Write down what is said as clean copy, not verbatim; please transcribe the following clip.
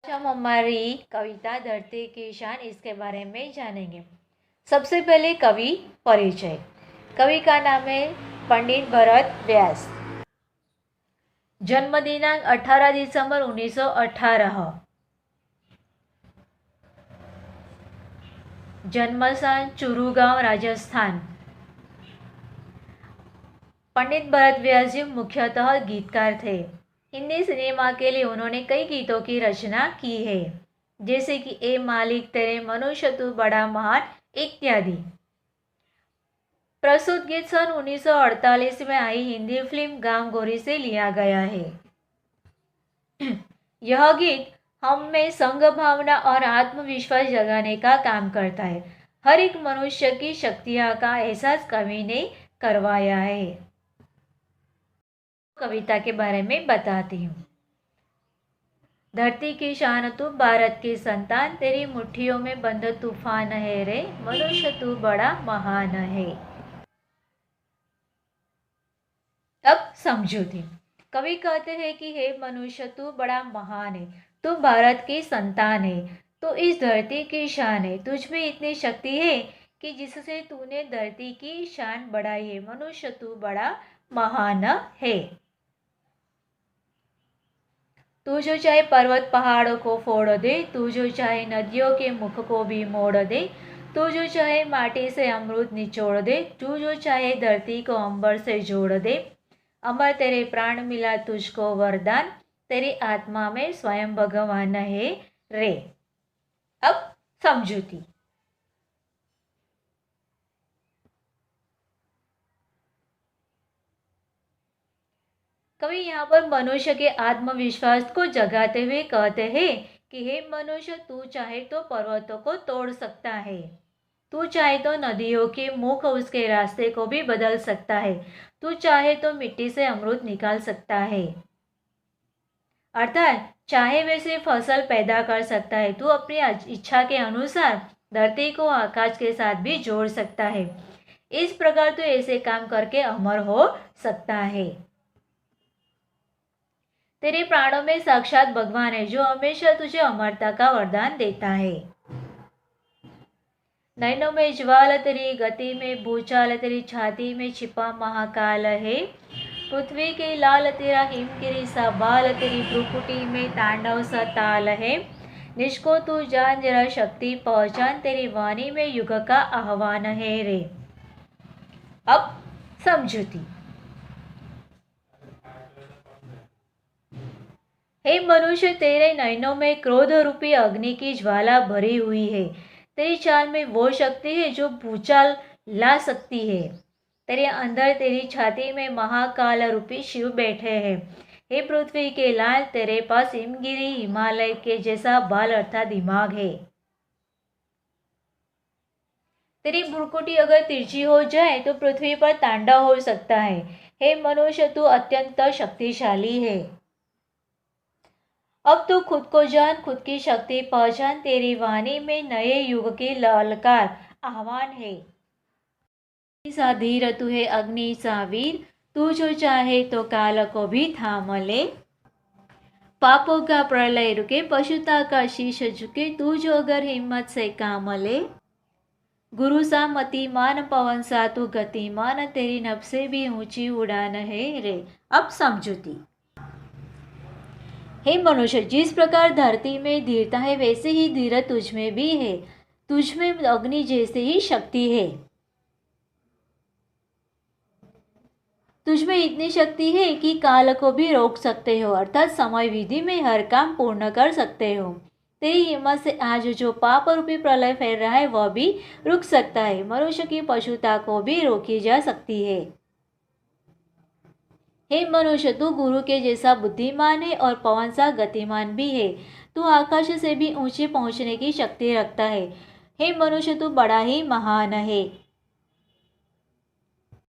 हम हमारी कविता धरती की शान इसके बारे में जानेंगे। सबसे पहले कवि परिचय। कवि का नाम है पंडित भरत व्यास। जन्म दिनांक 18 दिसंबर 1918। जन्मस्थान चूरू गांव राजस्थान। पंडित भरत व्यास जी मुख्यतः गीतकार थे। हिंदी सिनेमा के लिए उन्होंने कई गीतों की रचना की है, जैसे कि ए मालिक तेरे, मनुष्य तू बड़ा महान इत्यादि। प्रस्तुत गीत सन 1948 में आई हिंदी फिल्म गांव गोरी से लिया गया है। यह गीत हम में संघ भावना और आत्मविश्वास जगाने का काम करता है। हर एक मनुष्य की शक्तियां का एहसास कवि ने करवाया है। कविता के बारे में बताती हूँ। धरती की शान तू, भारत की संतान, तेरी मुट्ठियों में बंद तूफान है रे, मनुष्य तू बड़ा महान है। अब समझूती। कवि कहते हैं कि हे मनुष्य तू बड़ा महान है, तू भारत की संतान है, तो इस धरती की शान है। तुझ में इतनी शक्ति है कि जिससे तूने धरती की शान बढ़ाई है। मनुष्य तू बड़ा महान है। तू जो चाहे पर्वत पहाड़ों को फोड़ दे, तू जो चाहे नदियों के मुख को भी मोड़ दे, तू जो चाहे माटी से अमृत निचोड़ दे, तू जो चाहे धरती को अंबर से जोड़ दे। अमर तेरे प्राण मिला तुझको वरदान, तेरी आत्मा में स्वयं भगवान है रे। अब समझूती। कवि यहाँ पर मनुष्य के आत्मविश्वास को जगाते हुए कहते हैं कि हे मनुष्य, तू चाहे तो पर्वतों को तोड़ सकता है, तू चाहे तो नदियों के मुख उसके रास्ते को भी बदल सकता है, तू चाहे तो मिट्टी से अमृत निकाल सकता है, अर्थात चाहे वैसे फसल पैदा कर सकता है। तू अपनी इच्छा के अनुसार धरती को आकाश के साथ भी जोड़ सकता है। इस प्रकार तू ऐसे काम करके अमर हो सकता है। तेरे प्राणों में साक्षात भगवान है, जो हमेशा तुझे अमरता का वरदान देता है। नैनों में ज्वाल तेरी, गति में भूचाल तेरी, छाती में छिपा महाकाल है। पृथ्वी के लाल तेरा हिमगिरी सा बाल, तेरी भ्रुकुटी में तांडव सा ताल है। निष्को तू जान जरा शक्ति पहचान, तेरी वाणी में युग का आह्वान है रे। अब समझूती। हे मनुष्य, तेरे नयनों में क्रोध रूपी अग्नि की ज्वाला भरी हुई है। तेरी चाल में वो शक्ति है जो भूचाल ला सकती है। तेरे अंदर तेरी छाती में महाकाल रूपी शिव बैठे हैं। हे पृथ्वी के लाल, तेरे पास हिमगिरी हिमालय के जैसा बाल अर्थात दिमाग है। तेरी भ्रुकुटी अगर तिरछी हो जाए तो पृथ्वी पर तांडव हो सकता है। हे मनुष्य, तू अत्यंत शक्तिशाली है। अब तू खुद को जान, खुद की शक्ति पहचान, तेरी वाणी में नए युग की ललकार आह्वान है। सा धीर तू है अग्नि सा वीर, तू जो चाहे तो काल को भी थाम ले। पापों का प्रलय रुके, पशुता का शीश झुके, तू जो अगर हिम्मत से काम ले। गुरु सा मतिमान, पवन सा तू गतिमान, तेरी नभ से भी ऊंची उड़ान है रे। अब समझूती। हे मनुष्य, जिस प्रकार धरती में धीरता है वैसे ही धीरज तुझ में भी है। तुझ में अग्नि जैसे ही शक्ति है। तुझ में इतनी शक्ति है कि काल को भी रोक सकते हो, अर्थात समय विधि में हर काम पूर्ण कर सकते हो। तेरी हिम्मत से आज जो पाप रूपी प्रलय फैल रहा है वह भी रुक सकता है। मनुष्य की पशुता को भी रोकी जा सकती है। हे मनुष्य, तू गुरु के जैसा बुद्धिमान है और पवन सा गतिमान भी है। तू आकाश से भी ऊंचे पहुंचने की शक्ति रखता है। हे मनुष्य, तू बड़ा ही महान है।